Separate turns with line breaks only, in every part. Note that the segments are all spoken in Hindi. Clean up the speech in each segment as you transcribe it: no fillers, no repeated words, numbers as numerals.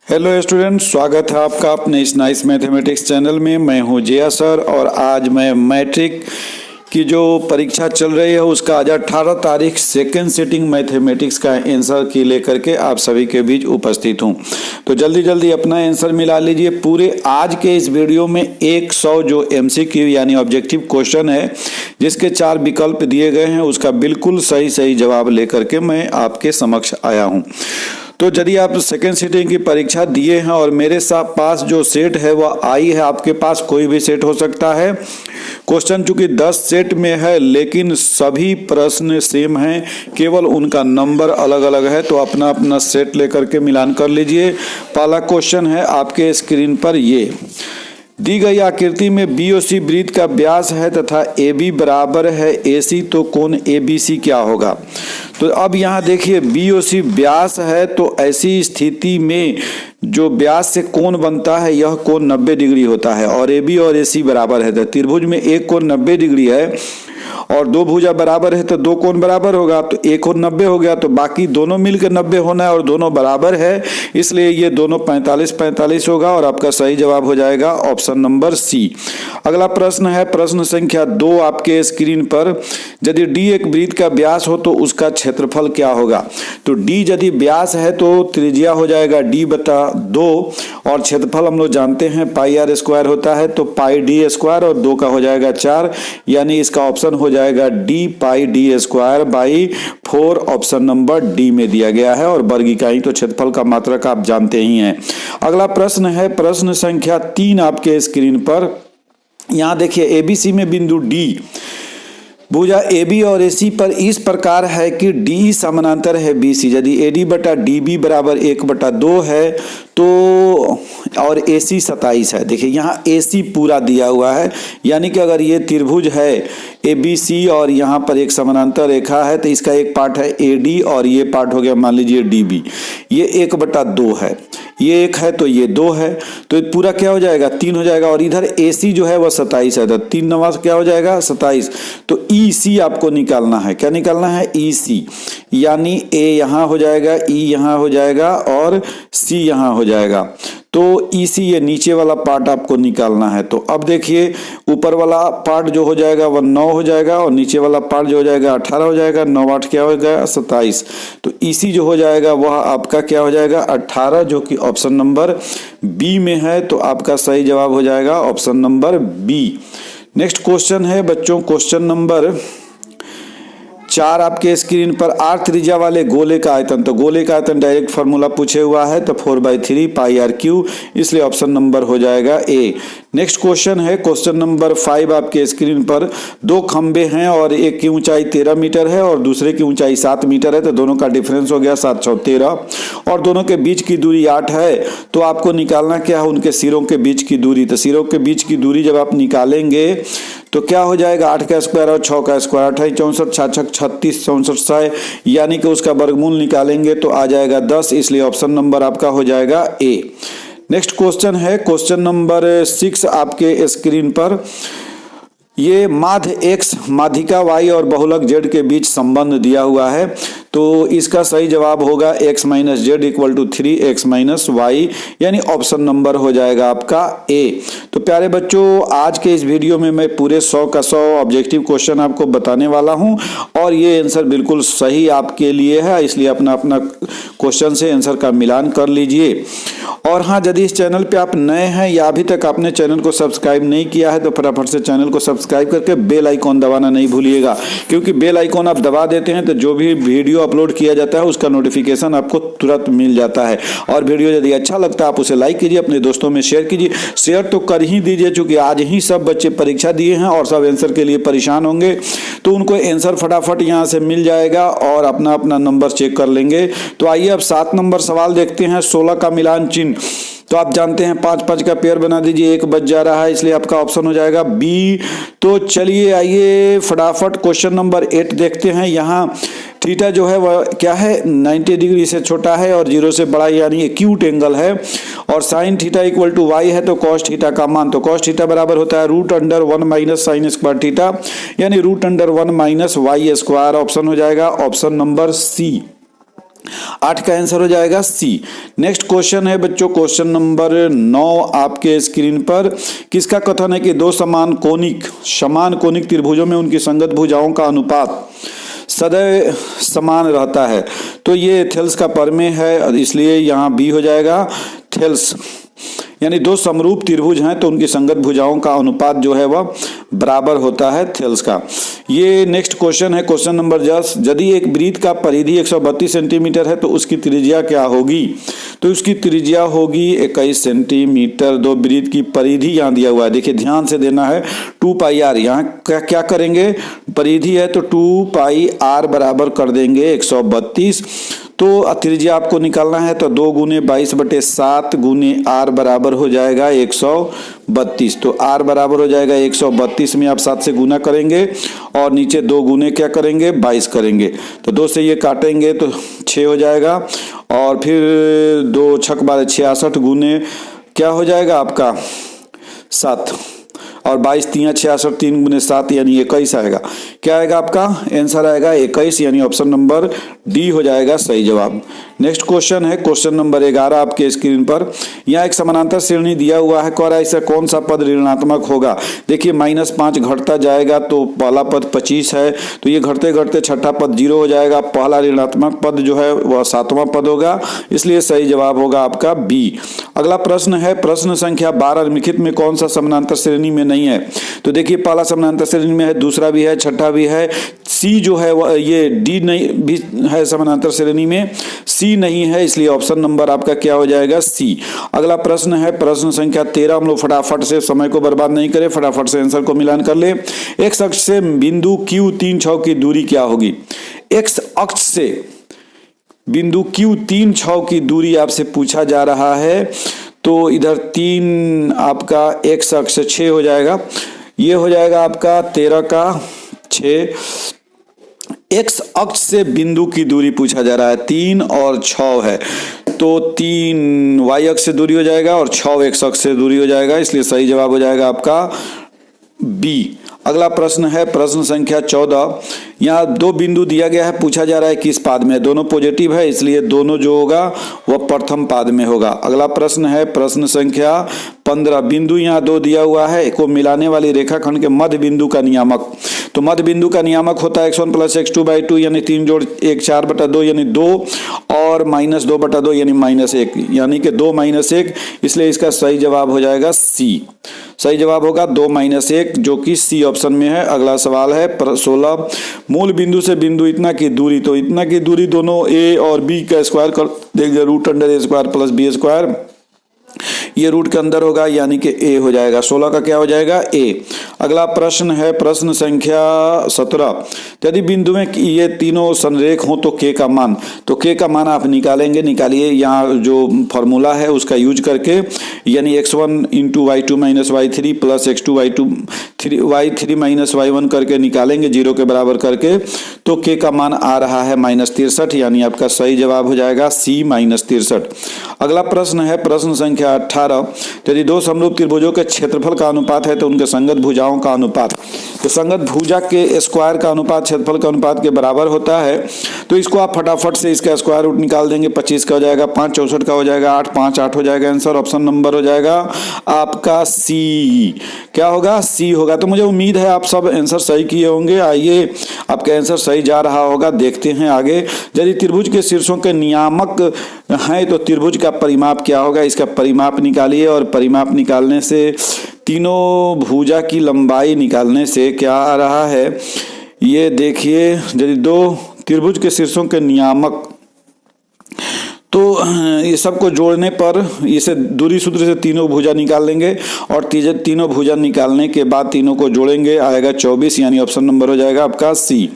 हेलो स्टूडेंट, स्वागत है आपका अपने इस नाइस मैथमेटिक्स चैनल में। मैं हूं जया सर और आज मैं मैट्रिक की जो परीक्षा चल रही है उसका आज 18 तारीख सेकेंड सिटिंग मैथमेटिक्स का आंसर की लेकर के आप सभी के बीच उपस्थित हूं। तो जल्दी जल्दी अपना आंसर मिला लीजिए। पूरे आज के इस वीडियो में 100 जो एमसीक्यू यानी ऑब्जेक्टिव क्वेश्चन है जिसके 4 विकल्प दिए गए हैं उसका बिल्कुल सही जवाब लेकर के मैं आपके समक्ष आया हूं। तो यदि आप सेकेंड सिटिंग की परीक्षा दिए हैं और मेरे साथ पास जो सेट है वह आई है, आपके पास कोई भी सेट हो सकता है। क्वेश्चन चूंकि 10 सेट में है लेकिन सभी प्रश्न सेम हैं, केवल उनका नंबर अलग अलग है। तो अपना अपना सेट लेकर के मिलान कर लीजिए। पहला क्वेश्चन है आपके स्क्रीन पर, ये दी गई आकृति में BOC वृत्त का व्यास है तथा AB बराबर है AC, तो कोण ABC क्या होगा। तो अब यहाँ देखिए BOC व्यास है, तो ऐसी स्थिति में जो व्यास से कोण बनता है यह कोण 90 डिग्री होता है और AB और AC बराबर है। तो त्रिभुज में एक कोण 90 डिग्री है और दो भुजा बराबर है तो दो कोण बराबर होगा। तो एक कोण 90 हो गया, तो बाकी दोनों मिलकर 90 होना है और दोनों बराबर है, इसलिए ये दोनों 45-45 होगा और आपका सही जवाब हो जाएगा ऑप्शन नंबर C। अगला प्रश्न है प्रश्न संख्या 2 आपके स्क्रीन पर, यदि D एक वृत्त का व्यास हो तो उसका क्षेत्रफल क्या होगा। तो D यदि व्यास है तो त्रिज्या हो जाएगा D/2 और क्षेत्रफल हम लोग जानते हैं πr² होता है, तो πd² और 2 का हो जाएगा 4, यानी इसका ऑप्शन हो जाएगा d/4 ऑप्शन नंबर डी में दिया गया है। और वर्ग इकाई तो क्षेत्रफल का मात्रक आप जानते ही हैं। अगला प्रश्न है प्रश्न संख्या 3 आपके स्क्रीन पर। यहां देखिए ABC में बिंदु D भुजा AB और AC पर इस प्रकार है कि D समानांतर है BC। यदि AD/DB बराबर 1/2 है तो और AC 27 है। देखिए यहाँ AC पूरा दिया हुआ है, यानी कि अगर ये त्रिभुज है ABC और यहाँ पर एक समानांतर रेखा है तो इसका एक पार्ट है AD और ये पार्ट हो गया मान लीजिए DB। ये 1/2 है, ये 1 है तो ये 2 है, तो ये पूरा क्या हो जाएगा 3 हो जाएगा। और इधर AC जो है वह 27 है, तो 3 9 क्या हो जाएगा 27। तो EC आपको निकालना है। क्या निकालना है EC, यानी A यहाँ हो जाएगा, E यहाँ हो जाएगा और C यहाँ हो जाएगा। तो EC ये नीचे वाला पार्ट आपको निकालना है। तो अब देखिए ऊपर वाला पार्ट जो हो जाएगा वह 9 हो जाएगा और नीचे वाला पार्ट जो हो जाएगा 18 हो जाएगा। 9 8 क्या हो जाएगा 27। तो EC जो हो जाएगा वह आपका क्या हो जाएगा 18, जो कि ऑप्शन नंबर B में है। तो आपका सही जवाब हो जाएगा option number B। Next question है बच्चों क्वेश्चन नंबर 4 आपके स्क्रीन पर। R त्रिज्या वाले गोले का आयतन, तो गोले का आयतन डायरेक्ट फार्मूला पूछे हुआ है, तो 4/3 πr3, इसलिए ऑप्शन नंबर हो जाएगा A। नेक्स्ट क्वेश्चन है क्वेश्चन नंबर 5 आपके स्क्रीन पर। 2 खंबे हैं और एक की ऊंचाई 13 मीटर है और दूसरे की ऊंचाई 7 मीटर है, तो दोनों का डिफरेंस हो गया 7 × 13 और दोनों के बीच की दूरी 8 है। तो आपको निकालना क्या है उनके सिरों के बीच की दूरी। तो सिरों के बीच की दूरी जब आप निकालेंगे तो क्या हो जाएगा 8 का स्क्वायर और 6 का स्क्वायर, 28 64 6 36 64 6, यानी कि उसका वर्गमूल निकालेंगे तो आ जाएगा 10, इसलिए ऑप्शन नंबर आपका हो जाएगा A। नेक्स्ट क्वेश्चन है क्वेश्चन नंबर 6 आपके स्क्रीन पर। ये माध्य X माध्यिका Y और बहुलक Z के बीच संबंध दिया हुआ है, तो इसका सही जवाब होगा x - z = 3x - y, यानी ऑप्शन नंबर हो जाएगा आपका A। तो प्यारे बच्चों आज के इस वीडियो में मैं पूरे 100 का 100 ऑब्जेक्टिव क्वेश्चन आपको बताने वाला हूं और ये आंसर बिल्कुल सही आपके लिए है, इसलिए अपना अपना क्वेश्चन से आंसर का मिलान कर लीजिए। और हाँ, यदि इस चैनल पे आप नए हैं या अभी तक आपने चैनल को सब्सक्राइब नहीं किया है तो फटाफट से चैनल को सब्सक्राइब करके बेल आइकॉन दबाना नहीं भूलिएगा, क्योंकि बेल आइकॉन आप दबा देते हैं तो जो भी वीडियो अपलोड किया जाता है उसका नोटिफिकेशन आपको तुरंत मिल जाता है। और वीडियो यदि अच्छा लगता है आप उसे लाइक कीजिए, अपने दोस्तों में शेयर कीजिए। शेयर तो कर ही दीजिए, चूंकि आज ही सब बच्चे परीक्षा दिए हैं और सब आंसर के लिए परेशान होंगे, तो उनको आंसर फटाफट यहाँ से मिल जाएगा और अपना अपना नंबर चेक कर लेंगे। तो आइए अब 7 नंबर सवाल देखते हैं। 16 का मिलान चिन्ह, तो आप जानते हैं 5-5 का पेयर बना दीजिए, 1 बच जा रहा है, इसलिए आपका ऑप्शन हो जाएगा B। तो चलिए आइए फटाफट क्वेश्चन नंबर 8 देखते हैं। यहाँ थीटा जो है वह क्या है 90 डिग्री से छोटा है और 0 से बड़ा, यानी एक्यूट एंगल है। और साइन थीटा = y है, तो कॉस थीटा का मान, तो कॉस थीटा बराबर होता है √1 - sin² थीटा, यानी √1 - y²। ऑप्शन हो जाएगा ऑप्शन नंबर C। 8 का आंसर हो जाएगा सी। नेक्स्ट क्वेश्चन है बच्चों क्वेश्चन नंबर 9 आपके स्क्रीन पर। किसका कथन है कि दो समान कोनिक त्रिभुजों में उनकी संगत भुजाओं का अनुपात सदैव समान रहता है? तो ये थेल्स का प्रमेय है, इसलिए यहाँ बी हो जाएगा। थेल्स यानी दो समरूप त्रिभुज हैं तो उनकी संगत भुजाओं का अनुपात जो है वह बराबर होता है थेल्स का। ये नेक्स्ट क्वेश्चन है क्वेश्चन नंबर 10। यदि एक वृत्त का परिधि 132 सेंटीमीटर है तो उसकी त्रिज्या क्या होगी? तो उसकी त्रिज्या होगी 21 सेंटीमीटर। दो वृत्त की परिधि यहाँ दिया हुआ है, देखिए ध्यान से देना है। 2 पाई आर, यहाँ क्या करेंगे, परिधि है तो 2 पाई आर बराबर कर देंगे 132। तो त्रिज्या आपको निकालना है तो 2 गुने 22/7 गुने आर बराबर हो जाएगा 132। तो आर बराबर हो जाएगा 132 में आप 7 से गुना करेंगे और नीचे 2 गुने क्या करेंगे 22 करेंगे। तो 2 से ये काटेंगे तो 6 हो जाएगा और फिर 2 छक 12 66 गुने क्या हो जाएगा आपका 7 और 22 3 66 3 गुने 7 यानी 21 आएगा। क्या आएगा आपका आंसर आएगा 21 यानी ऑप्शन नंबर डी हो जाएगा सही जवाब। नेक्स्ट क्वेश्चन है क्वेश्चन नंबर 11 आपके स्क्रीन पर। यहाँ एक समानांतर श्रेणी दिया हुआ है, कह रहा है इसका कौन सा पद ऋणात्मक होगा? देखिए -5 घटता जाएगा तो पहला पद 25 है, तो ये घटते घटते छठा पद 0 हो जाएगा। पहला ऋणात्मक पद जो है वह 7वां पद होगा, इसलिए सही जवाब होगा आपका बी। अगला प्रश्न है प्रश्न संख्या 12। निम्नलिखित में कौन सा समानांतर श्रेणी में नहीं है? तो देखिए पहला समानांतर श्रेणी में है, दूसरा भी है, छठा भी है। सी जो है ये डी नहीं भी है समानांतर श्रेणी में, सी नहीं है, इसलिए ऑप्शन नंबर आपका क्या हो जाएगा सी। अगला प्रश्न है प्रश्न संख्या 13। हम लोग फटाफट से समय को बर्बाद नहीं करें, फटाफट से आंसर को मिलान कर ले। एक्स अक्ष से बिंदु Q 3 6 की दूरी क्या होगी? एक्स अक्ष से बिंदु Q 3 6 की दूरी आपसे पूछा जा रहा है, तो इधर 3 आपका एक्स अक्ष 6 हो जाएगा, ये हो जाएगा आपका 13 का 6। एक्स अक्ष से बिंदु की दूरी पूछा जा रहा है, 3 और 6 है, तो 3 वाई अक्ष से दूरी हो जाएगा और 6 एक्स अक्ष से दूरी हो जाएगा, इसलिए सही जवाब हो जाएगा आपका बी। अगला प्रश्न है प्रश्न संख्या 14। यहाँ 2 बिंदु दिया गया है, पूछा जा रहा है किस पाद में? दोनों पॉजिटिव है, इसलिए दोनों जो होगा वह प्रथम पाद में होगा। अगला प्रश्न है प्रश्न संख्या 15। बिंदु यहाँ 2 दिया हुआ है, को मिलाने वाली रेखाखंड के मध्य बिंदु का नियामक। तो मध्य बिंदु का नियामक होता है x1 + x2/2 यानी 3 जोड़ 1 4/2 यानी 2 और -2/2 यानी -1 यानी कि 2 - 1, इसलिए इसका सही जवाब हो जाएगा सी। सही जवाब होगा 2 - 1 जो कि सी ऑप्शन में है। अगला सवाल है 16। मूल बिंदु से बिंदु इतना की दूरी, तो इतना की दूरी दोनों ए और बी का स्क्वायर कर देंगे, √a² + b², ये रूट के अंदर होगा यानी कि ए हो जाएगा। 16 का क्या हो जाएगा ए। अगला प्रश्न है प्रश्न संख्या 17। यदि बिंदु में ये तीनों संरेख हो तो के का मान, तो के का मान आप निकालेंगे, निकालिए यहाँ जो फॉर्मूला है उसका यूज करके, यानी x1 × y2 - y3 + x2 y3 - y1 करके निकालेंगे 0 के बराबर करके, तो के का मान आ रहा है -63 यानी आपका सही जवाब हो जाएगा सी -63। अगला प्रश्न है प्रश्न संख्या 18। यदि 2 समरूप त्रिभुजों के क्षेत्रफल का अनुपात है तो उनके संगत भुजाओं का अनुपात, तो संगत भुजा के स्क्वायर का अनुपात क्षेत्रफल के अनुपात के बराबर होता है। तो इसको आप फटाफट से इसका स्क्वायर रूट निकाल देंगे, 25 का हो जाएगा, 5 64 का हो जाएगा, 8 5 8 हो जाएगा। आंसर ऑप्शन नंबर हो जाएगा आपका सी। क्या होगा सी होगा। तो मुझे उम्मीद है आप सब आंसर सही किए होंगे। आइए आपका आंसर सही जा रहा होगा, देखते हैं आगे। यदि त्रिभुज के शीर्षों के नियामक हैं तो त्रिभुज का परिमाप क्या होगा? इसका परिमाप निकालिए और परिमाप निकालने से तीनों भुजा की लंबाई निकालने से क्या आ रहा है ये देखिए। यदि 2 त्रिभुज के शीर्षों के नियामक, तो ये सबको जोड़ने पर इसे दूरी सूत्र से तीनों भुजा निकाल लेंगे और तीनों भुजा निकालने के बाद तीनों को जोड़ेंगे, आएगा 24 यानी ऑप्शन नंबर हो जाएगा आपका सी।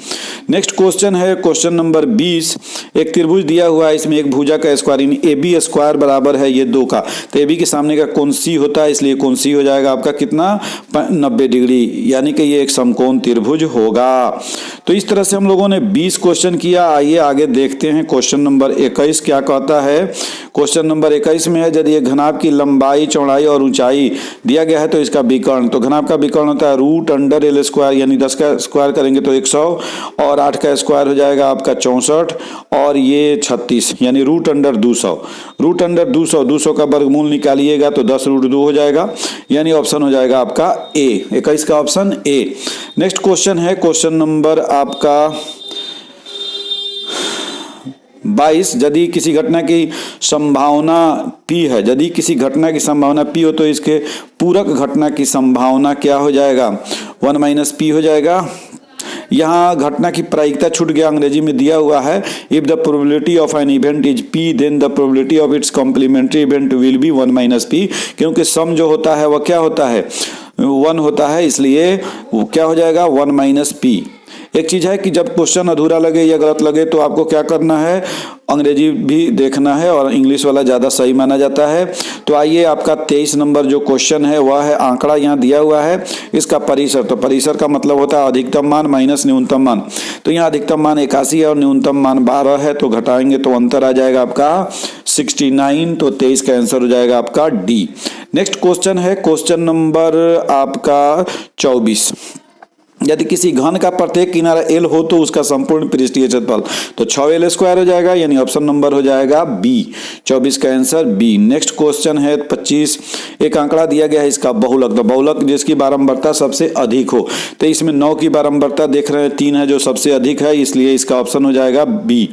नेक्स्ट क्वेश्चन है क्वेश्चन नंबर 20। एक त्रिभुज दिया हुआ है, इसमें एक भुजा का स्क्वायर यानी AB² बराबर है ये 2 का, तो AB के सामने का कोण सी होता है, इसलिए कोण सी हो जाएगा आपका कितना 90 डिग्री, यानी कि ये एक समकोण त्रिभुज होगा। तो इस तरह से हम लोगों ने 20 क्वेश्चन किया। आइए आगे देखते हैं क्वेश्चन नंबर 21 क्या कहता होता है। क्वेश्चन नंबर 21 में है, यदि एक घनाभ की लंबाई, चौड़ाई और ऊंचाई दिया गया है तो इसका विकर्ण, तो घनाभ का विकर्ण होता है रूट अंडर एल स्क्वायर, यानी 10 का स्क्वायर करेंगे तो 100 और 8 का स्क्वायर हो जाएगा आपका 64 और ये 36, यानी रूट अंडर 200। रूट अंडर 200, 200 का वर्गमूल निकालिएगा तो 10 रूट 2 हो जाएगा, यानी ऑप्शन हो जाएगा आपका ए, 21 का ऑप्शन ए। नेक्स्ट क्वेश्चन है क्वेश्चन नंबर आपका 22, यदि किसी घटना की संभावना P है, यदि किसी घटना की संभावना P हो तो इसके पूरक घटना की संभावना क्या हो जाएगा, 1 माइनस P हो जाएगा। यहाँ घटना की प्रायिकता छूट गया, अंग्रेजी में दिया हुआ है if the probability of an event is P then the probability of its complementary event will be 1 minus P, क्योंकि सम जो होता है वह क्या होता है, 1 होता है, इसलिए वो क्या हो जाएगा 1 माइनस P। एक चीज है कि जब क्वेश्चन अधूरा लगे या गलत लगे तो आपको क्या करना है, अंग्रेजी भी देखना है और इंग्लिश वाला ज़्यादा सही माना जाता है। तो आइए आपका 23 नंबर जो क्वेश्चन है वह है, आंकड़ा यहाँ दिया हुआ है, इसका परिसर, तो परिसर का मतलब होता है अधिकतम मान माइनस न्यूनतम मान। तो यहाँ अधिकतम मान 81 है और न्यूनतम मान 12 है, तो घटाएंगे तो अंतर आ जाएगा आपका 69, तो 23 का आंसर हो जाएगा आपका डी। नेक्स्ट क्वेश्चन है क्वेश्चन नंबर आपका 24, यदि किसी घन का प्रत्येक किनारा L हो तो उसका संपूर्ण पृष्ठीय क्षेत्रफल, तो 6L स्क्वायर हो जाएगा, यानी ऑप्शन नंबर हो जाएगा बी, 24 का आंसर बी। नेक्स्ट क्वेश्चन है 25, एक आंकड़ा दिया गया है, इसका बहुलक, तो बहुलक जिसकी बारंबारता सबसे अधिक हो, तो इसमें 9 की बारंबारता देख रहे हैं, 3 है जो सबसे अधिक है, इसलिए इसका ऑप्शन हो जाएगा बी।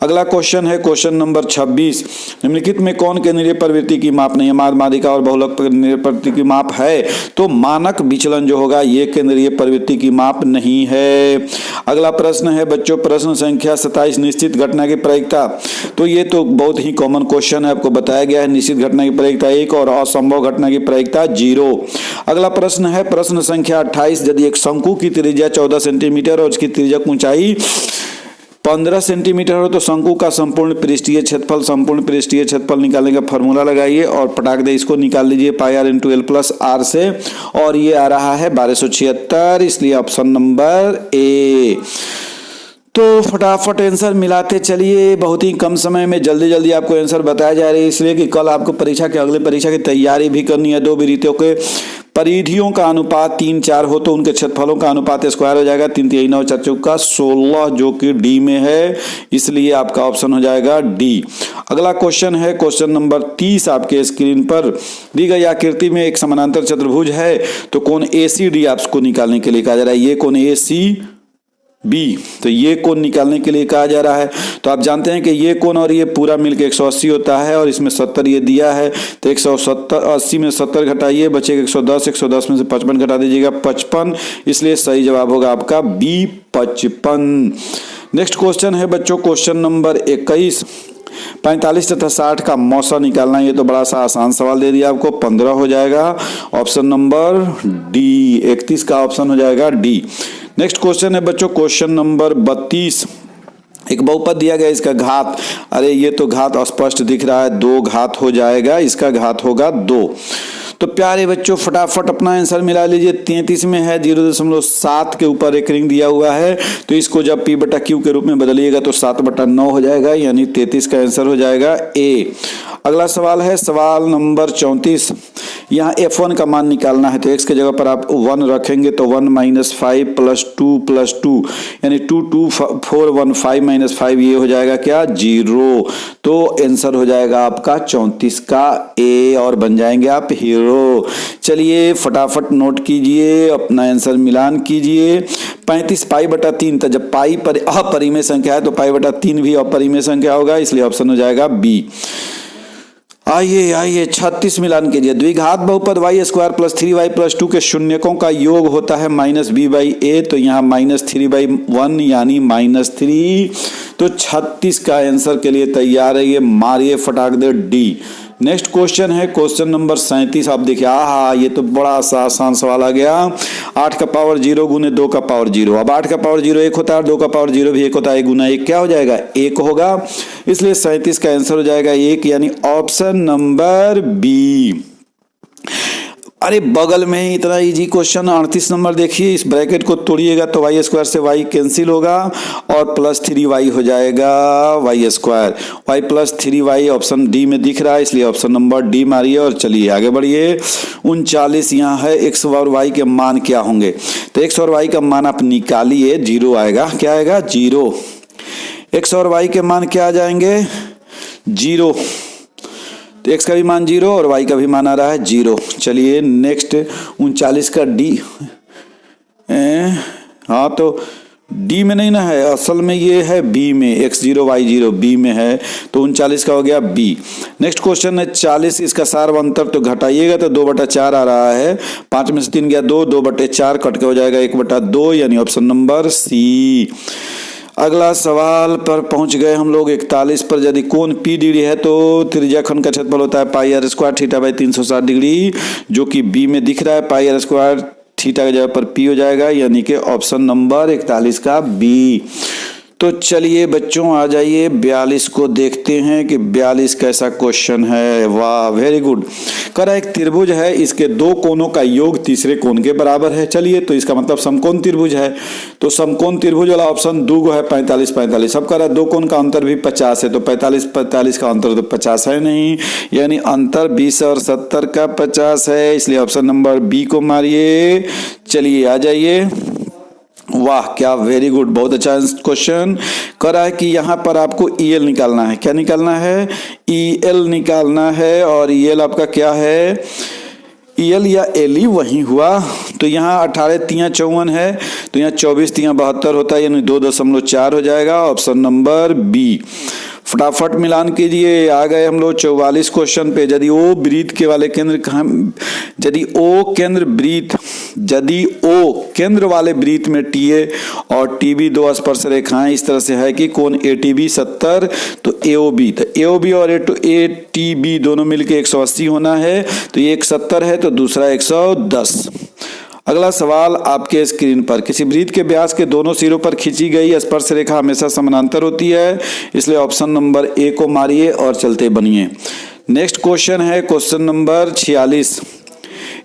अगला क्वेश्चन है क्वेश्चन नंबर 26, निम्नलिखित में कौन केंद्रीय प्रवृत्ति की माप नहीं है, माध्यिका और बहुलक केंद्रीय प्रवृत्ति की माप है, तो मानक विचलन जो होगा ये केंद्रीय प्रवृत्ति की माप नहीं है। अगला प्रश्न है बच्चों प्रश्न संख्या 27, निश्चित घटना की प्रायिकता, तो ये तो बहुत ही कॉमन क्वेश्चन है, आपको बताया गया है निश्चित घटना की प्रायिकता 1 और असंभव घटना की प्रायिकता 0। अगला प्रश्न है प्रश्न संख्या 28, यदि एक शंकु की त्रिज्या 14 सेंटीमीटर और उसकी त्रिज्यक ऊंचाई 15 सेंटीमीटर हो तो शंकु का संपूर्ण पृष्ठीय क्षेत्रफल, संपूर्ण पृष्ठीय क्षेत्रफल निकालने का फॉर्मूला लगाइए और पटाक दे इसको निकाल लीजिए pi r into l plus r से, और ये आ रहा है 1276, इसलिए ऑप्शन नंबर ए। तो फटाफट आंसर मिलाते चलिए, बहुत ही कम समय में जल्दी जल्दी आपको आंसर बताया जा रहा है, इसलिए कि कल आपको परीक्षा के अगले परीक्षा की तैयारी भी करनी है। दो विरीतियों के परिधियों का अनुपात 3 4 हो तो उनके क्षेत्रफलों का अनुपात स्क्वायर हो जाएगा, 3 3 9 4 का 16 जो कि डी में है, इसलिए आपका ऑप्शन हो जाएगा डी। अगला क्वेश्चन है क्वेश्चन नंबर 30, आपके स्क्रीन पर दी गई आकृति में एक समानांतर चतुर्भुज है, तो कोण ACD आपको निकालने के लिए कहा जा रहा है, ये कोण ACB, तो ये कोण निकालने के लिए कहा जा रहा है। तो आप जानते हैं कि ये कोण और ये पूरा मिलकर 180 होता है और इसमें 70 ये दिया है, तो 180 में 70 घटाइए बचेगा 110, 110 में से 55 घटा दीजिएगा 55, इसलिए सही जवाब होगा आपका बी 55। नेक्स्ट क्वेश्चन है बच्चों क्वेश्चन नंबर 21, 45 तथा 60 का मौसा निकालना, ये तो बड़ा सा आसान सवाल दे दिया आपको, 15 हो जाएगा, ऑप्शन नंबर डी, 31 का ऑप्शन हो जाएगा डी। नेक्स्ट क्वेश्चन है बच्चों क्वेश्चन नंबर 32, एक बहुपद दिया गया, इसका घात, अरे ये तो घात अस्पष्ट दिख रहा है, 2 घात हो जाएगा, इसका घात होगा 2। तो प्यारे बच्चों फटाफट अपना आंसर मिला लीजिए, 33 में है 0.7 के ऊपर एक रिंग दिया हुआ है, तो इसको जब P बटा Q के रूप में बदलिएगा तो 7/9 हो जाएगा, यानी 33 का आंसर हो जाएगा ए। अगला सवाल है सवाल नंबर 34, यहाँ f1 का मान निकालना है, तो x के जगह पर आप 1 रखेंगे तो 1 - 5 + 2 यानी 2 2 4 1 5 - 5, ये हो जाएगा क्या 0, तो आंसर हो जाएगा आपका 34 का ए और बन जाएंगे आप हीरो। चलिए फटाफट नोट कीजिए, अपना आंसर मिलान कीजिए। 35 π/3, तो जब पाई पर अपरिमेय संख्या है तो π/3 भी अपरिमेय संख्या होगा, इसलिए ऑप्शन हो जाएगा बी। आइए 36 मिलान कीजिए, द्विघात बहुपद y² + 3y + 2 के शून्यकों का योग होता है -b/a, तो यहाँ -3/1 यानी -3, तो 36 का आंसर के लिए तैयार है, ये मारिए फटाक दे डी। नेक्स्ट क्वेश्चन है क्वेश्चन नंबर 37, आप देखिए ये तो बड़ा सा आसान सवाल आ गया, 8 का पावर 0 गुने 2 का पावर 0, अब 8 का पावर 0 1 होता है और 2 का पावर 0 भी 1 होता है, 1 गुना 1 क्या हो जाएगा 1 होगा, इसलिए 37 का आंसर हो जाएगा 1, यानी ऑप्शन नंबर बी। अरे बगल में ही इतना इजी क्वेश्चन 38 नंबर देखिए, इस ब्रैकेट को तोड़िएगा तो वाई स्क्वायर से वाई कैंसिल होगा और प्लस 3y हो जाएगा y square. Y plus 3y option D में दिख रहा है, इसलिए ऑप्शन नंबर डी मारिए और चलिए आगे बढ़िए। 39 यहाँ है, x और y के मान क्या होंगे, तो x और y का मान आप निकालिए, 0 आएगा। क्या आएगा? 0। x और y के मान क्या आ जाएंगे? 0। तो x का भी मान 0 और y का भी मान आ रहा है 0। चलिए नेक्स्ट 39 का डी, हाँ तो डी में नहीं ना है, असल में ये है बी में, x0 y0 बी में है, तो 39 का हो गया बी। नेक्स्ट क्वेश्चन है 40, इसका सार्वंतर तो घटाइएगा तो 2/4 आ रहा है, 5 में से 3 गया 2, 2/4 कट के हो जाएगा 1/2, यानी ऑप्शन नंबर सी। अगला सवाल पर पहुंच गए हम लोग 41 पर। यदि कोण पी डिग्री है तो त्रिज्याखंड का क्षेत्रफल होता है pi r square theta by 360 degree, जो कि बी में दिख रहा है। पाई आर स्क्वायर थीटा की जगह पर पी हो जाएगा, यानी कि ऑप्शन नंबर 41 का बी। तो चलिए बच्चों आ जाइए 42 को देखते हैं कि 42 कैसा क्वेश्चन है। वाह वेरी गुड। कह रहा है एक त्रिभुज है, इसके दो कोणों का योग तीसरे कोण के बराबर है। चलिए तो इसका मतलब समकोण त्रिभुज है, तो समकोण त्रिभुज वाला ऑप्शन दूगो है 45 45। अब कह रहा है दो कोण का अंतर भी 50 है, तो 45 45 का अंतर तो 50 है नहीं, यानी अंतर 20 और 70 का 50 है, इसलिए ऑप्शन नंबर बी को मारिए। चलिए आ जाइए। वाह क्या वेरी गुड, बहुत अच्छा क्वेश्चन। कर रहा है कि यहाँ पर आपको EL निकालना है। क्या निकालना है? EL निकालना है, और EL आपका क्या है? EL या LE वही हुआ। तो यहाँ 18 3 54 है, तो यहाँ 24 3 72 होता है, यानी 2.4 हो जाएगा, ऑप्शन नंबर बी। फटाफट मिलान कीजिए। आ गए हम लोग 44 क्वेश्चन पे। यदि ओ वृत्त के वाले केंद्र यदि ओ केंद्र वाले वृत्त में TA और TB दो स्पर्श रेखाएं इस तरह से है कि कोण ATB 70, तो AOB, तो AOB और ATB दोनों मिलके 180 होना है, तो ये 170 है तो दूसरा 110। अगला सवाल आपके स्क्रीन पर। किसी वृत्त के व्यास के दोनों सिरों पर खींची गई स्पर्श रेखा हमेशा समानांतर होती है, इसलिए ऑप्शन नंबर ए को मारिए और चलते बनिए। नेक्स्ट क्वेश्चन है क्वेश्चन नंबर 46।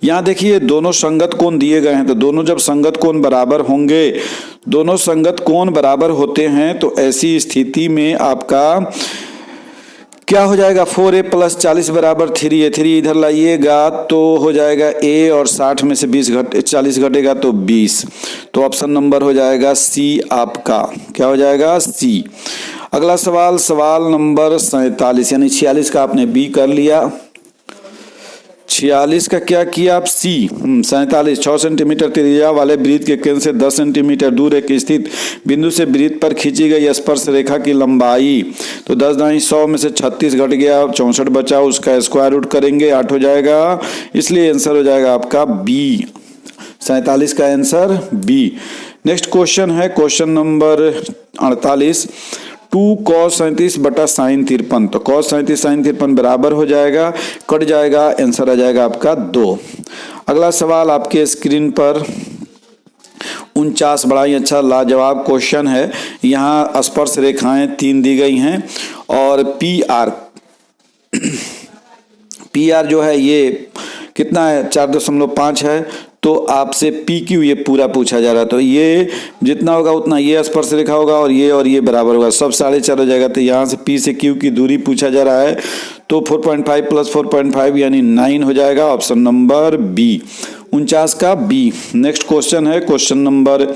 यहाँ देखिए दोनों संगत कोण दिए गए हैं, तो दोनों जब संगत कोण बराबर होंगे, दोनों संगत कोण बराबर होते हैं, तो ऐसी स्थिति में आपका क्या हो जाएगा? 4a + 40 बराबर 3a। 3 इधर लाइएगा तो हो जाएगा a, और 60 में से 40 घटेगा तो 20, तो ऑप्शन नंबर हो जाएगा सी आपका। क्या हो जाएगा? सी। अगला सवाल, सवाल नंबर 47, यानी 46 का आपने बी कर लिया, 46 का क्या किया आप? सी। 47 6 सेंटीमीटर त्रिज्या वाले वृत्त के केंद्र से 10 सेंटीमीटर दूर एक स्थित बिंदु से वृत्त पर खींची गई स्पर्श रेखा की लंबाई, तो 10 दाई 100 में से 36 घट गया, 64 बचा, उसका स्क्वायर रूट करेंगे 8 हो जाएगा, इसलिए आंसर हो जाएगा आपका बी। 47 का आंसर बी। नेक्स्ट क्वेश्चन है क्वेश्चन नंबर 48। 2 cos 37 बटा sin 53, तो cos 37 sin 53 बराबर हो जाएगा, कट जाएगा, आंसर आ जाएगा आपका 2। अगला सवाल आपके स्क्रीन पर 49, बड़ा ही अच्छा लाजवाब क्वेश्चन है। यहाँ स्पर्श रेखाएं 3 दी गई हैं और PR जो है ये कितना है? 4.5 है, तो आपसे PQ ये पूरा पूछा जा रहा है, तो ये जितना होगा उतना ये स्पर्श रेखा होगा और ये बराबर होगा, सब 4.5 हो जाएगा। तो यहाँ से P से Q की दूरी पूछा जा रहा है, तो 4.5 + 4.5 यानी 9 हो जाएगा, ऑप्शन नंबर बी। 49 का बी। नेक्स्ट क्वेश्चन है क्वेश्चन नंबर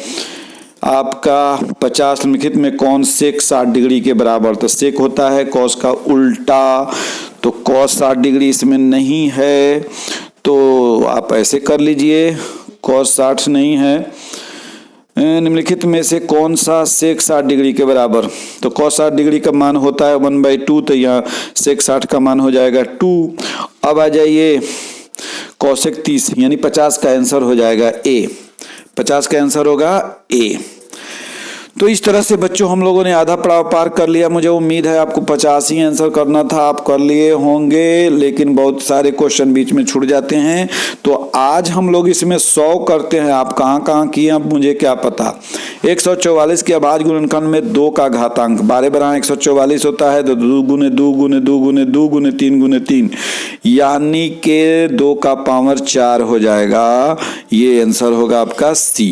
आपका 50। निम्नलिखित में कौन सेक 60 डिग्री के बराबर? तो सेक होता है कॉस का उल्टा, तो कॉस 60 डिग्री इसमें नहीं है, तो आप ऐसे कर लीजिए, कॉस 60 नहीं है। निम्नलिखित में से कौन सा सेक 60 डिग्री के बराबर? तो कॉस 60 डिग्री का मान होता है 1/2, तो यहाँ सेक 60 का मान हो जाएगा 2। अब आ जाइए कॉसेक 30, यानी 50 का आंसर हो जाएगा ए। 50 का आंसर होगा ए। तो इस तरह से बच्चों हम लोगों ने आधा पड़ाव पार कर लिया। मुझे उम्मीद है आपको 50 ही आंसर करना था, आप कर लिए होंगे, लेकिन बहुत सारे क्वेश्चन बीच में छूट जाते हैं। तो आज हम लोग इसमें 100 करते हैं। आप कहाँ कहाँ किए अब मुझे क्या पता। 144 के अभाज्य गुणनखंड में 2 का घातांक 12 × 144 होता है, तो 2 गुने 2 गुने 2 गुने 2 गुने 3 गुने 3 यानी के 2 का पावर 4 हो जाएगा। ये आंसर होगा आपका सी।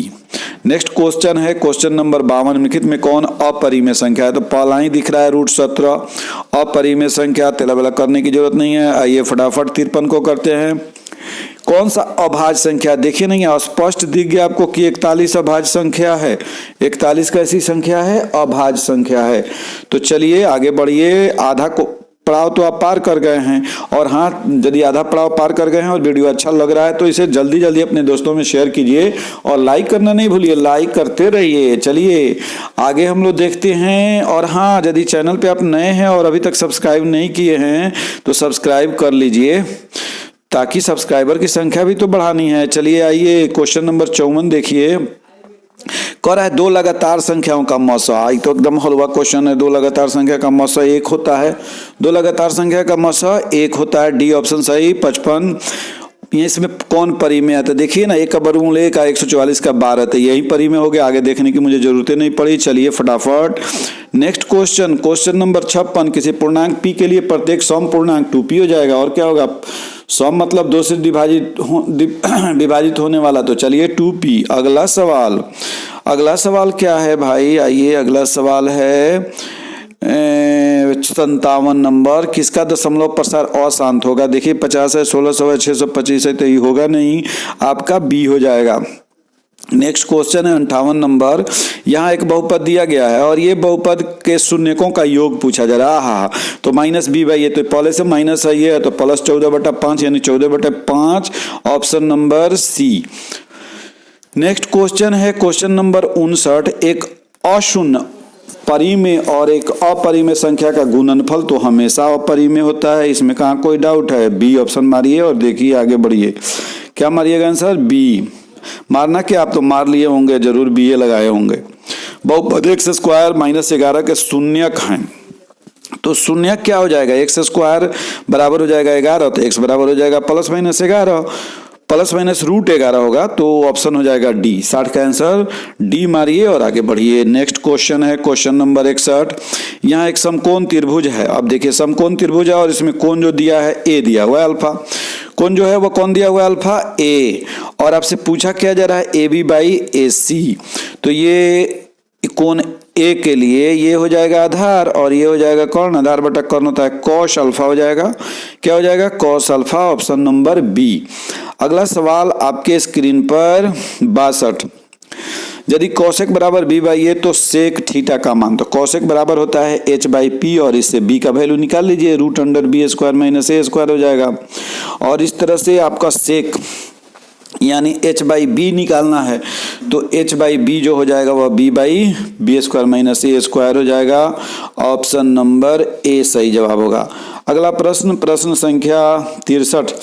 नेक्स्ट क्वेश्चन है क्वेश्चन नंबर 52। निम्नलिखित में कौन अपरिमेय संख्या है? तो पहला ही दिख रहा है √17 अपरिमेय संख्या, तेला बेला करने की जरूरत नहीं है। आइए फटाफट 53 को करते हैं। कौन सा अभाज्य संख्या? देखिए नहीं स्पष्ट दिख गया आपको कि 41 अभाज्य संख्या है। 41 कैसी संख्या है? अभाज्य संख्या है। तो चलिए आगे बढ़िए। आधा को पड़ाव तो आप पार कर गए हैं, और हाँ, यदि आधा पड़ाव पार कर गए हैं और वीडियो अच्छा लग रहा है तो इसे जल्दी जल्दी अपने दोस्तों में शेयर कीजिए और लाइक करना नहीं भूलिए, लाइक करते रहिए। चलिए आगे हम लोग देखते हैं। और हाँ, यदि चैनल पे आप नए हैं और अभी तक सब्सक्राइब नहीं किए हैं तो सब्सक्राइब कर लीजिए, ताकि सब्सक्राइबर की संख्या भी तो बढ़ानी है। चलिए आइए क्वेश्चन नंबर 54 देखिए। कह रहा है 2 लगातार संख्याओं का मौसा। तो एकदम हलवा क्वेश्चन है। 2 लगातार संख्या का मौसा 1 होता है। 2 लगातार संख्या का मौसा 1 होता है। डी ऑप्शन सही। 55 इसमें कौन परिमेय आता है? देखिए ना, 1 का वर्गमूल 1 का 144 का 12 था, यही परिमेय हो गया। आगे देखने की मुझे जरूरत नहीं पड़ी। चलिए फटाफट नेक्स्ट क्वेश्चन, क्वेश्चन नंबर 56। किसी पूर्णांक p के लिए प्रत्येक सम पूर्णांक 2p हो जाएगा। और क्या होगा? सम मतलब 2 से विभाजित होने वाला। तो चलिए 2p। अगला सवाल क्या है भाई? आइए अगला सवाल है 57 नंबर। किसका दशमलव प्रसार अशांत होगा? देखिए 50 है, 1600 है, 625 है, तो ये होगा नहीं, आपका बी हो जाएगा। नेक्स्ट क्वेश्चन है 58 नंबर। यहाँ एक बहुपद दिया गया है और ये बहुपद के शून्यकों का योग पूछा जा रहा है। तो -b/a, तो पहले से माइनस है ये, तो +14/5 यानी 14/5, option number C. Next question है क्वेश्चन नंबर 59। एक अशून्य परिमेय और एक अपरिमेय संख्या का गुणनफल तो हमेशा अपरिमेय होता है, इसमें कहाँ कोई डाउट है? बी ऑप्शन मारिए और देखिए आगे बढ़िए। क्या मारिएगा आंसर? बी। मारना क्या, आप तो मार लिए होंगे जरूर, बी ए लगाए होंगे। बहुपद x² -11 के शून्यक हैं। तो शून्यक क्या हो जाएगा? x² बराबर हो जाएगा 11, तो x बराबर हो जाएगा +-11, +-√11 होगा। तो ऑप्शन हो जाएगा डी। 60 का आंसर डी मारिए और आगे बढ़िए। नेक्स्ट क्वेश्चन है क्वेश्चन नंबर 61। यहाँ एक समकोण त्रिभुज है। अब देखिए समकोण त्रिभुज है और इसमें कोण जो दिया है ए दिया हुआ है अल्फा। कोण जो है वो कौन दिया हुआ है? अल्फा ए। और आपसे पूछा क्या जा रहा है? AB/AC। तो ये कोण ए के लिए ये हो जाएगा आधार और ये हो जाएगा कौन? आधार बटा कौन होता है? cos अल्फा हो जाएगा। क्या हो जाएगा? cos alpha, option number B. अगला सवाल आपके स्क्रीन पर 62। यदि cosec बराबर b/a तो sec थीटा का मान, तो cosec बराबर होता है h/p और इससे b का वैल्यू निकाल लीजिए, √b² - a² हो जाएगा। और इस तरह से आपका sec यानी h/b निकालना है, तो h/b जो हो जाएगा वह b/b² - a² हो जाएगा। ऑप्शन नंबर ए सही जवाब होगा। अगला प्रश्न, प्रश्न संख्या 63।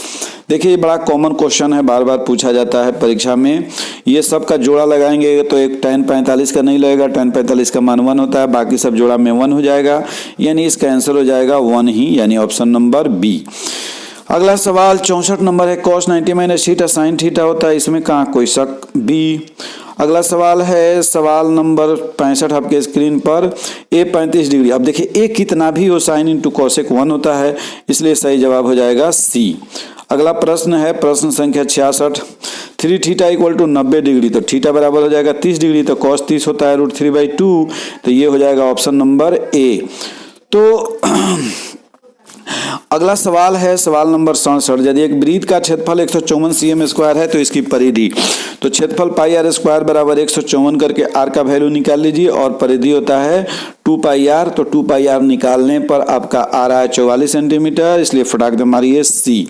देखिए ये बड़ा कॉमन क्वेश्चन है, बार बार पूछा जाता है परीक्षा में। ये सब का जोड़ा लगाएंगे तो एक tan 45 का नहीं लगेगा, tan 45 का मान 1 होता है, बाकी सब जोड़ा में 1 हो जाएगा, यानी इसका आंसर हो जाएगा 1 ही, यानी ऑप्शन नंबर बी। अगला सवाल 64 नंबर है। cos 90 - थीटा sin थीटा होता है, इसमें कहाँ कोई शक? बी। अगला सवाल है सवाल नंबर 65 आपके स्क्रीन पर। a 35 degree. अब देखिए a कितना भी हो, sin इंटू cosec 1 होता है, इसलिए सही जवाब हो जाएगा सी। अगला प्रश्न है प्रश्न संख्या 66। 3 थीटा = 90 डिग्री, तो थीटा बराबर हो जाएगा 30 डिग्री, तो cos 30 होता है √3/2, तो ये हो जाएगा ऑप्शन नंबर ए। तो अगला सवाल है सवाल नंबर 67। यदि एक वृत्त का क्षेत्रफल 154 cm² है तो इसकी परिधि, तो क्षेत्रफल πr² बराबर 154 करके r का वैल्यू निकाल लीजिए और परिधि होता है 2πr, तो 2πr निकालने पर आपका आ रहा है 44 सेंटीमीटर, इसलिए फटाक दे मारिए सी।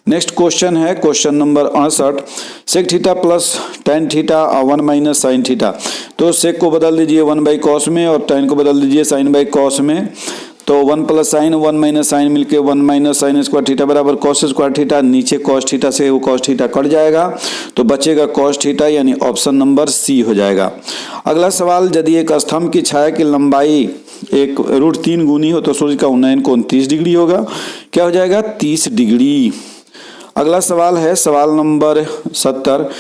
नेक्स्ट क्वेश्चन है question number 68। sec theta plus tan theta और 1 - sin थीटा, तो sec को बदल दीजिए 1/cos में और tan को बदल दीजिए sin/cos में, तो 1 प्लस साइन 1 माइनस साइन मिलके 1 माइनस साइन स्क्वायर थीटा बराबर कॉस स्क्वायर थीटा, नीचे कॉस थीटा से वो कॉस थीटा कट जाएगा तो बचेगा कॉस थीटा, यानी ऑप्शन नंबर सी हो जाएगा। अगला सवाल, यदि एक स्तंभ की छाया की लंबाई एक √3 गुनी हो तो सूर्य का उन्नयन कोण 30 डिग्री होगा। क्या हो जाएगा? 30 डिग्री। अगला सवाल है सवाल नंबर 70,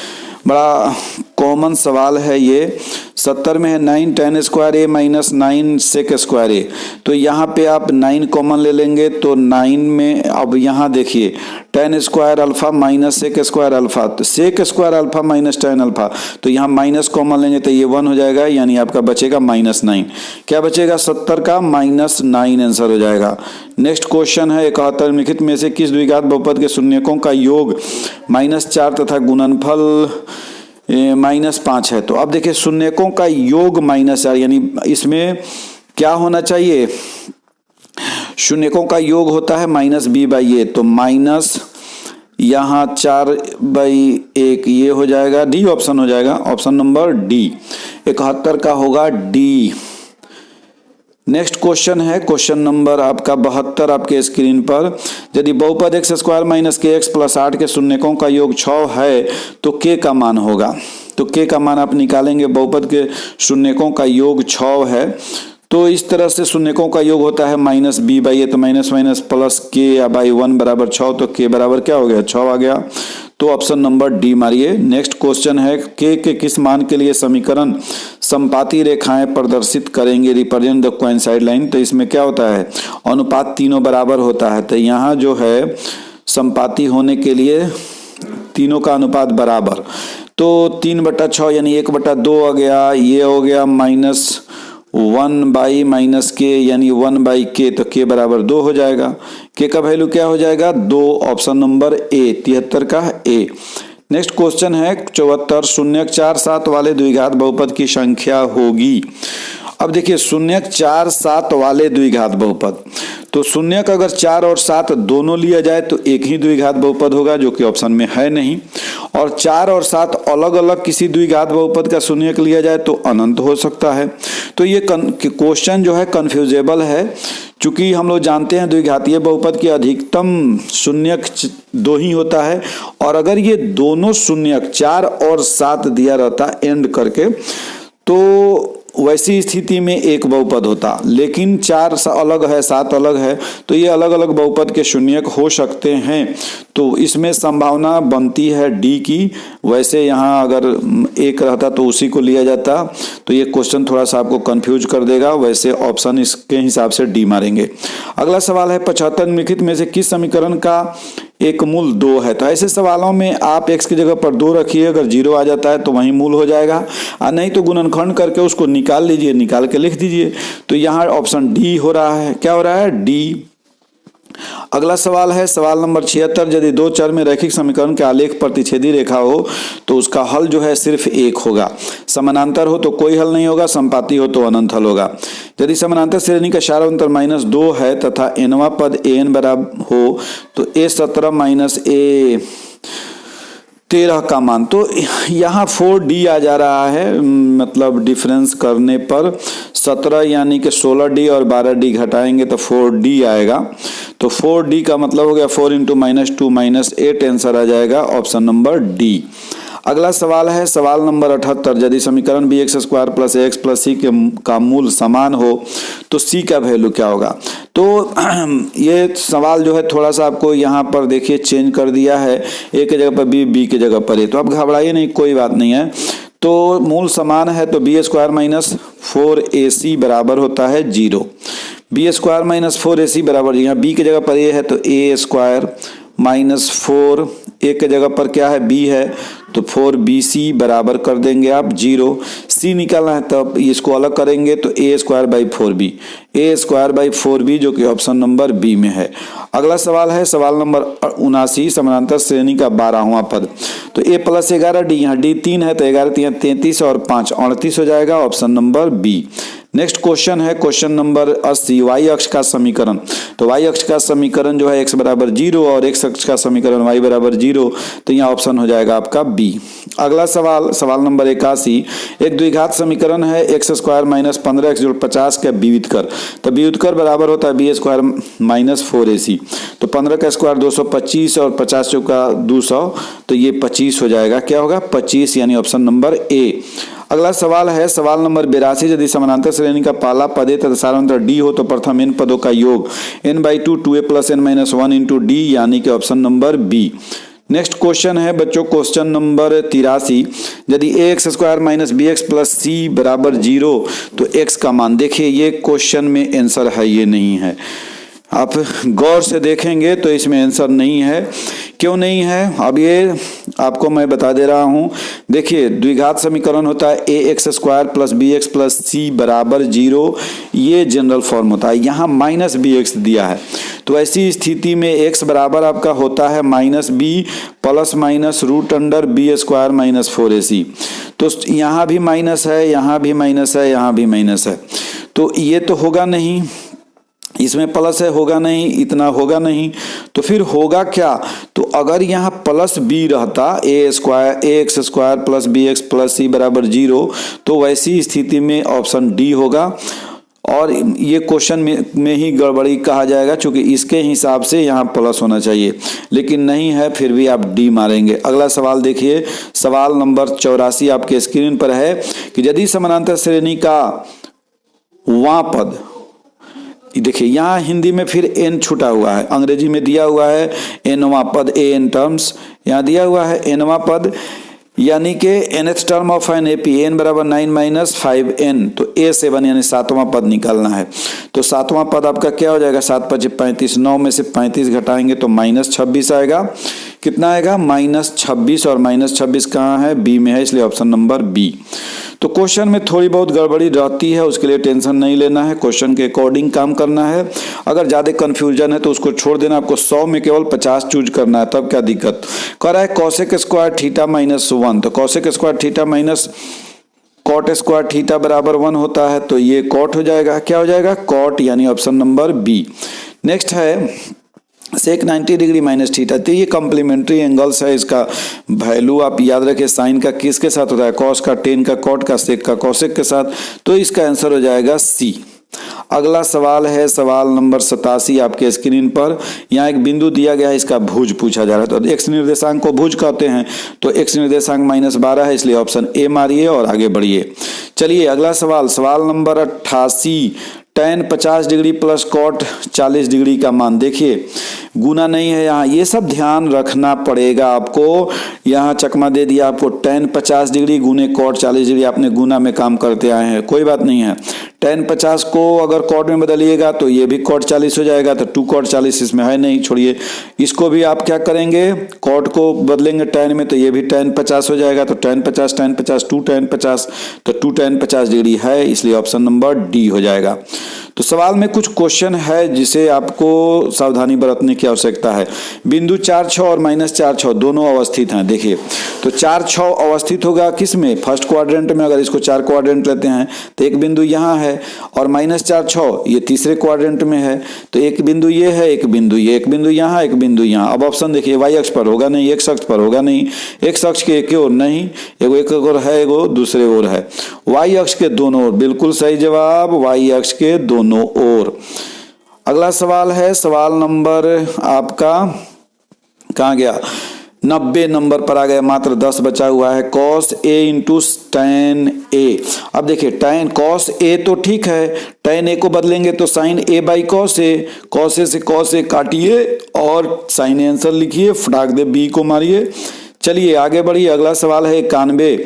बड़ा कॉमन सवाल है ये। 70 में है 9 tan स्क्वायर ए माइनस 9 सेक स्क्वायर ए। तो यहाँ पे आप 9 कॉमन ले लेंगे तो 9 में अब यहाँ देखिए tan square alpha minus sec square alpha, तो sec square alpha minus tan alpha, तो यहाँ माइनस कॉमन लेंगे तो ये 1 हो जाएगा, यानी आपका बचेगा -9। क्या बचेगा? 70 का -9 आंसर हो जाएगा। नेक्स्ट क्वेश्चन है 71, निम्नलिखित में से किस द्विघात बहुपद के शून्यकों का योग -4 तथा गुणनफल -5 है। तो अब देखिए शून्यकों का योग -4, यानी इसमें क्या होना चाहिए? शून्यकों का योग होता है -b/a, तो माइनस यहाँ 4/1 ये हो जाएगा, डी ऑप्शन हो जाएगा, ऑप्शन नंबर डी। 71 का होगा डी। नेक्स्ट क्वेश्चन है क्वेश्चन नंबर आपका 72 आपके स्क्रीन पर। यदि बहुपद x square minus kx plus 8 के शून्यकों का योग 6 है तो k का मान होगा। तो k का मान आप निकालेंगे, बहुपद के शून्यकों का योग 6 है तो इस तरह से शून्यकों का योग होता है -b/a, तो माइनस माइनस प्लस k/1 बराबर 6, तो k बराबर क्या हो गया? 6 आ गया। तो ऑप्शन नंबर डी मारिए। नेक्स्ट क्वेश्चन है k के किस मान के लिए समीकरण संपाती रेखाएं प्रदर्शित करेंगे, रिप्रेजेंट द कोइंसाइड लाइन। तो इसमें क्या होता है? अनुपात तीनों बराबर होता है, तो यहाँ जो है संपाती होने के लिए तीनों का अनुपात बराबर, तो 3/6 यानी 1/2 आ गया, ये हो गया -1/-k यानी 1/k, तो k बराबर 2 हो जाएगा। k का वैल्यू क्या हो जाएगा? 2, ऑप्शन नंबर ए, 73 का ए। नेक्स्ट क्वेश्चन है 74, शून्यक 4, 7 वाले द्विघात बहुपद की संख्या होगी। अब देखिए शून्यक 4, 7 वाले द्विघात बहुपद, तो शून्यक अगर 4 और 7 दोनों लिया जाए तो एक ही द्विघात बहुपद होगा, जो कि ऑप्शन में है नहीं। और 4 और 7 अलग अलग किसी द्विघात बहुपद का शून्यक लिया जाए तो अनंत हो सकता है। तो ये क्वेश्चन जो है कंफ्यूजेबल है, चूंकि हम लोग जानते हैं द्विघातीय बहुपद की अधिकतम शून्यक 2 ही होता है, और अगर ये दोनों शून्यक 4 और 7 दिया रहता एंड करके तो वैसी स्थिति में एक बहुपद होता, लेकिन 4 अलग है 7 अलग है, तो ये अलग अलग बहुपद के शून्यक हो सकते हैं। तो इसमें संभावना बनती है डी की। वैसे यहाँ अगर एक रहता तो उसी को लिया जाता, तो ये क्वेश्चन थोड़ा सा आपको कंफ्यूज कर देगा। वैसे ऑप्शन इसके हिसाब से डी मारेंगे। अगला सवाल है 75, निम्नलिखित में से किस समीकरण का एक मूल 2 है। तो ऐसे सवालों में आप x की जगह पर 2 रखिए, अगर 0 आ जाता है तो वही मूल हो जाएगा, और नहीं तो गुणनखंड करके उसको निकाल लीजिए, निकाल के लिख दीजिए। तो यहाँ ऑप्शन डी हो रहा है। क्या हो रहा है? डी। अगला सवाल है सवाल नंबर 76, यदि 2 चर में रैखिक समीकरण के आलेख प्रतिच्छेदी रेखा हो तो उसका हल जो है सिर्फ एक होगा। समानांतर हो तो कोई हल नहीं होगा, संपाती हो तो अनंत हल होगा। यदि समानांतर श्रेणी का सारांतर -2 है तथा nवां पद an बराबर हो तो a17 माइनस a13 का मान, तो यहाँ 4d आ जा रहा है, मतलब डिफरेंस करने पर 17 यानी कि 16d और 12d घटाएंगे तो 4d आएगा। तो 4d का मतलब हो गया 4 × -2 -8 आंसर आ जाएगा, ऑप्शन नंबर डी। अगला सवाल है सवाल नंबर 78, यदि समीकरण bx square plus ax plus c का मूल समान हो तो c का वैल्यू क्या होगा। तो ये सवाल जो है थोड़ा सा आपको यहाँ पर देखिए चेंज कर दिया है, a की जगह पर b की जगह पर a, तो आप घबराइए नहीं, कोई बात नहीं है। तो मूल समान है तो b स्क्वायर माइनस 4ac बराबर होता है 0। b स्क्वायर माइनस 4ac बराबर, यहाँ b की जगह पर a है तो a स्क्वायर माइनस 4, a की जगह पर क्या है? b है, तो 4bc बराबर कर देंगे आप 0। c निकालना है तब इसको अलग करेंगे तो a square by 4b, a square by 4b जो कि ऑप्शन नंबर बी में है। अगला सवाल है सवाल नंबर 79, समानांतर श्रेणी का 12वां पद, तो a प्लस 11d, यहाँ d 3 है तो 11 3 33 और 5 38 हो जाएगा, option number B. Next question है क्वेश्चन नंबर 80, वाई अक्ष का समीकरण। तो वाई अक्ष का समीकरण जो है x बराबर 0 और x अक्ष का समीकरण y बराबर 0, तो यहाँ ऑप्शन हो जाएगा आपका बी। अगला सवाल सवाल नंबर 81, एक द्विघात समीकरण है x स्क्वायर माइनस 15x जोड़ 50 का विविध कर। तो बी उत्तर बराबर होता है बी स्क्वायर माइनस 4ac। तो 15 का स्क्वायर 225 और 50 चौका 200, तो ये 25 हो जाएगा। क्या होगा 25, यानी ऑप्शन नंबर ए। अगला सवाल है सवाल नंबर 82, यदि समानांतर श्रेणी का पहला पद है तथा सारांतर डी हो तो प्रथम n पदों का योग n/2 2a + n-1 into D, यानी कि option number B. Next question है बच्चों क्वेश्चन नंबर 83, यदि ax square minus bx plus C बराबर 0 तो x का मान, देखिए ये क्वेश्चन में आंसर है, ये नहीं है। आप गौर से देखेंगे तो इसमें आंसर नहीं है। क्यों नहीं है अब ये आपको मैं बता दे रहा हूं। देखिए द्विघात समीकरण होता है ax square plus bx plus C बराबर 0, ये जनरल फॉर्म होता है। यहाँ माइनस bx दिया है, तो ऐसी स्थिति में x बराबर आपका होता है minus b plus minus root under b square minus 4ac। तो यहाँ भी माइनस है, यहाँ भी माइनस है, यहाँ भी माइनस है, तो ये तो होगा नहीं, इसमें प्लस है होगा नहीं, इतना होगा नहीं, तो फिर होगा क्या। तो अगर यहाँ प्लस बी रहता ax square plus bx plus C बराबर 0, तो वैसी स्थिति में ऑप्शन डी होगा और ये क्वेश्चन में ही गड़बड़ी कहा जाएगा, क्योंकि इसके हिसाब से यहाँ प्लस होना चाहिए, लेकिन नहीं है, फिर भी आप डी मारेंगे। अगला सवाल देखिए सवाल नंबर 84 आपके स्क्रीन पर है कि यदि समानांतर श्रेणी का वां पद, देखिए यहाँ हिंदी में फिर एन छूटा हुआ है, अंग्रेजी में दिया हुआ है एनवां पद, ए एन टर्म्स, यहाँ दिया हुआ है एनवां पद, यानी कि nth term of an AP n बराबर 9 माइनस 5n, तो a7 यानी 7वां पद निकालना है। तो 7वां पद आपका क्या हो जाएगा, 7 × 5 = 35, 9 में से 35 घटाएंगे तो माइनस 26 आएगा। कितना आएगा माइनस 26, और माइनस 26 कहाँ है, बी में है, इसलिए ऑप्शन नंबर बी। तो क्वेश्चन में थोड़ी बहुत गड़बड़ी रहती है, उसके लिए टेंशन नहीं लेना है, क्वेश्चन के अकॉर्डिंग काम करना है। अगर ज़्यादा कंफ्यूजन है तो उसको छोड़ देना, आपको 100 में केवल 50 चूज करना है, तब क्या दिक्कत। कह रहा है कॉसेक स्क्वायर थीटा माइनस 1, तो cosec square theta minus cot square theta बराबर 1 होता है, तो ये कॉट हो जाएगा। क्या हो जाएगा कॉट, यानी ऑप्शन नंबर बी। नेक्स्ट है सेक 90 डिग्री माइनस थीटा, तो ये कॉम्प्लीमेंट्री एंगल्स है, इसका वैल्यू आप याद रखें, साइन का किसके साथ होता है, कॉस का, टेन का कॉट का, सेक का कॉसेक के साथ, तो इसका आंसर हो जाएगा सी। अगला सवाल है सवाल नंबर 87 आपके स्क्रीन पर। यहाँ एक बिंदु दिया गया है, इसका भुज पूछा जा रहा है, तो एक्स निर्देशांक को भुज कहते हैं, तो एक्स निर्देशांक -12 है, इसलिए ऑप्शन ए मारिए और आगे बढ़िए। चलिए अगला सवाल, सवाल नंबर 88, tan 50 degree plus cot 40 degree का मान, देखिए गुना नहीं है यहाँ, ये सब ध्यान रखना पड़ेगा आपको। यहाँ चकमा दे दिया आपको tan 50 डिग्री गुने कॉट 40 डिग्री, आपने गुना में काम करते आए हैं, कोई बात नहीं है। tan 50 को अगर कॉट में बदलिएगा तो ये भी कॉट 40 हो जाएगा, तो 2 कॉट 40 इसमें है नहीं, छोड़िए। इसको भी आप क्या करेंगे, कॉट को बदलेंगे tan में, तो ये भी tan 50 हो जाएगा, तो tan 50 2 tan 50, तो 2 tan 50 डिग्री है, इसलिए ऑप्शन नंबर डी हो जाएगा। तो सवाल में कुछ क्वेश्चन है जिसे आपको सावधानी बरतने की आवश्यकता है। बिंदु 4 6 और -4 6 दोनों अवस्थित हैं, देखिए तो 4 6 अवस्थित होगा किस में, फर्स्ट क्वाड्रेंट में। अगर इसको 4 क्वाड्रेंट लेते हैं तो एक बिंदु यहाँ है, और -4 6 ये तीसरे क्वाड्रेंट में है, तो एक बिंदु ये है, एक बिंदु ये, एक बिंदु यहाँ, एक बिंदु यहाँ। अब ऑप्शन देखिए, वाई अक्ष पर होगा नहीं, एक्स अक्ष पर होगा नहीं, एक्स अक्ष के एक ओर नहीं, एगो एक ओर है, एगो दूसरे ओर है, वाई अक्ष के दोनों ओर, बिल्कुल सही जवाब, वाई अक्ष के दोनों ओर। अगला सवाल है सवाल नंबर आपका कहाँ गया, 90 नंबर पर आ गया, मात्र 10 बचा हुआ है। cos a into tan a। अब देखिए tan cos a तो ठीक है, tan a को बदलेंगे तो sin a by cos a, cos a से cos a काटिए और sin आंसर लिखिए, फटाक दे b को मारिए। चलिए आगे बढ़िए, अगला सवाल है 91,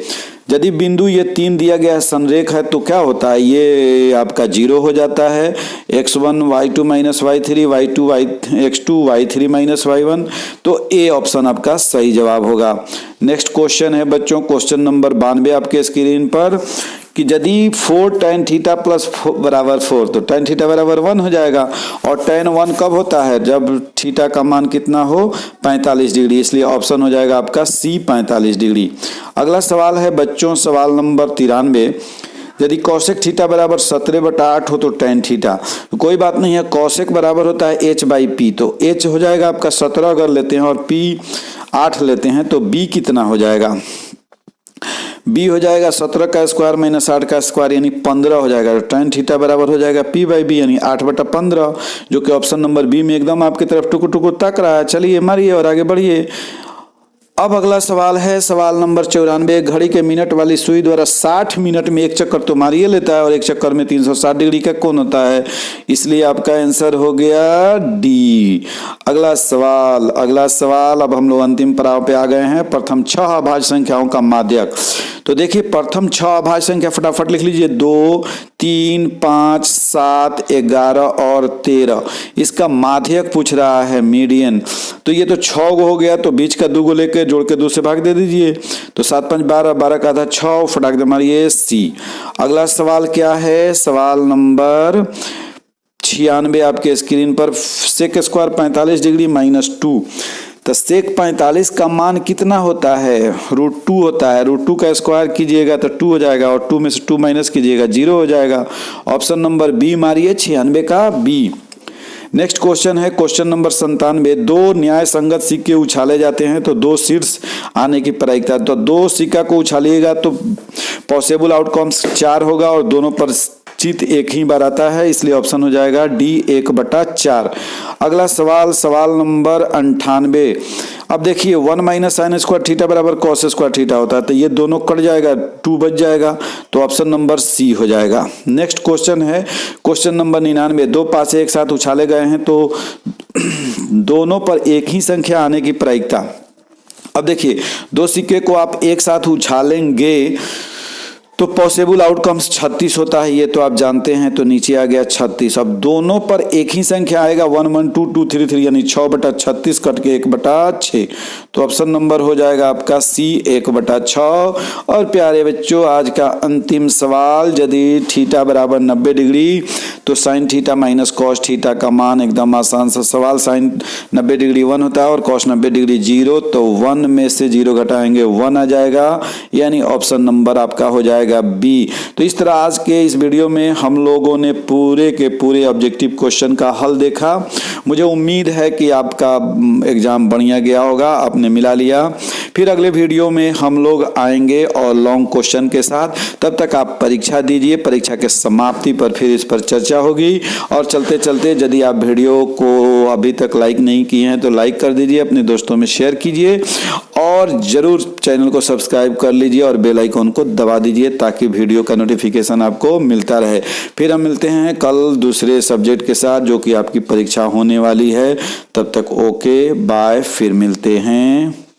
यदि बिंदु ये 3 दिया गया है संरेख है, तो क्या होता है, ये आपका 0 हो जाता है, x1 y2 minus y3 y2 x2 y3 minus y1, तो ए ऑप्शन आपका सही जवाब होगा। नेक्स्ट क्वेश्चन है बच्चों क्वेश्चन नंबर 92 आपके स्क्रीन पर कि यदि 4 tan थीटा प्लस बराबर 4, तो tan थीटा बराबर 1 हो जाएगा, और tan 1 कब होता है, जब थीटा का मान कितना हो 45 डिग्री, इसलिए ऑप्शन हो जाएगा आपका सी 45 डिग्री। अगला सवाल है बच्चों सवाल नंबर 93, यदि कौशिक थीटा बराबर 17/8 हो तो tan थीटा, तो कोई बात नहीं है, कौशिक बराबर होता है h बाई पी, तो h हो जाएगा आपका 17 अगर लेते हैं और p 8 लेते हैं, तो b कितना हो जाएगा, बी हो जाएगा 17 का स्क्वायर माइनस 8 का स्क्वायर यानी 15 हो जाएगा। tan थीटा बराबर हो जाएगा P बाई बी यानी 8/15, जो कि ऑप्शन नंबर बी में एकदम आपकी तरफ टुकु टुकु तक रहा है। चलिए मारिए और आगे बढ़िए। अब अगला सवाल है सवाल नंबर 94। घड़ी के मिनट वाली सुई द्वारा 60 मिनट में एक चक्कर तो मारिए लेता है और एक चक्कर में 360 डिग्री का कोण होता है, इसलिए आपका आंसर हो गया डी। अगला सवाल अब हम लोग अंतिम पड़ाव पे आ गए हैं। प्रथम 6 अभाज्य संख्याओं का माध्यक। तो देखिए प्रथम 6 अभाज्य संख्या फटाफट लिख लीजिए, 2, 3, 5, 7, 11 और 13। इसका माध्यक पूछ रहा है मीडियन। तो ये तो 6 हो गया, तो बीच का 2 लेके जोड़ के 2 से भाग दे दीजिए। तो 7 5 12, 12 का आधा 6, फटाक दे मारिए सी। अगला सवाल क्या है, सवाल नंबर 96 आपके स्क्रीन पर। Sec square 45 degree minus 2। तो सेक 45 का मान कितना होता है, √2 होता है। √2 का स्क्वायर कीजिएगा तो 2 हो जाएगा और 2 में से 2 माइनस कीजिएगा 0 हो जाएगा। ऑप्शन नंबर बी मारिए, 96 का बी। नेक्स्ट क्वेश्चन है क्वेश्चन नंबर 97। 2 न्याय संगत सिक्के उछाले जाते हैं तो 2 शीर्ष आने की प्रायिकता। तो 2 सिक्का को उछालिएगा तो पॉसिबल आउटकम्स 4 होगा और दोनों पर चित एक ही बार आता है, इसलिए ऑप्शन हो जाएगा डी 1/4। अगला सवाल नंबर 98। अब देखिए 1 माइनस साइन स्क्वायर थीटा बराबर कॉस स्क्वायर थीटा होता है, तो ये दोनों कट जाएगा, 2 बच जाएगा, तो ऑप्शन नंबर सी हो जाएगा। नेक्स्ट क्वेश्चन है क्वेश्चन नंबर 99। 2 पासे एक साथ उछाले गए हैं तो दोनों पर एक ही संख्या आने की प्रायिकता। अब देखिए 2 सिक्के को आप एक साथ उछालेंगे तो पॉसिबल आउटकम्स 36 होता है, ये तो आप जानते हैं, तो नीचे आ गया 36। अब दोनों पर एक ही संख्या आएगा, 1 1 2 2 3 3 यानी 6/36 कट के 1/6, तो ऑप्शन नंबर हो जाएगा आपका सी 1/6। और प्यारे बच्चों आज का अंतिम सवाल, यदि थीटा बराबर 90 डिग्री तो sine theta minus cos theta का मान। एकदम आसान सा सवाल। साइन 90 डिग्री 1 होता है और कॉस 90 डिग्री 0, तो 1 में से 0 घटाएंगे 1 आ जाएगा, यानी ऑप्शन नंबर आपका हो जाएगा बी। तो इस तरह आज के इस वीडियो में हम लोगों ने पूरे के पूरे ऑब्जेक्टिव क्वेश्चन का हल देखा। मुझे उम्मीद है कि आपका एग्जाम बढ़िया गया होगा, आपने मिला लिया। फिर अगले वीडियो में हम लोग आएंगे और लॉन्ग क्वेश्चन के साथ। तब तक आप परीक्षा दीजिए, परीक्षा के समाप्ति पर फिर इस पर चर्चा होगी। और चलते चलते यदि आप वीडियो को अभी तक लाइक नहीं किए हैं तो लाइक कर दीजिए, अपने दोस्तों में शेयर कीजिए और जरूर चैनल को सब्सक्राइब कर लीजिए और बेल आइकन को दबा दीजिए ताकि वीडियो का नोटिफिकेशन आपको मिलता रहे। फिर हम मिलते हैं कल दूसरे सब्जेक्ट के साथ जो कि आपकी परीक्षा होने वाली है। तब तक ओके बाय, फिर मिलते हैं।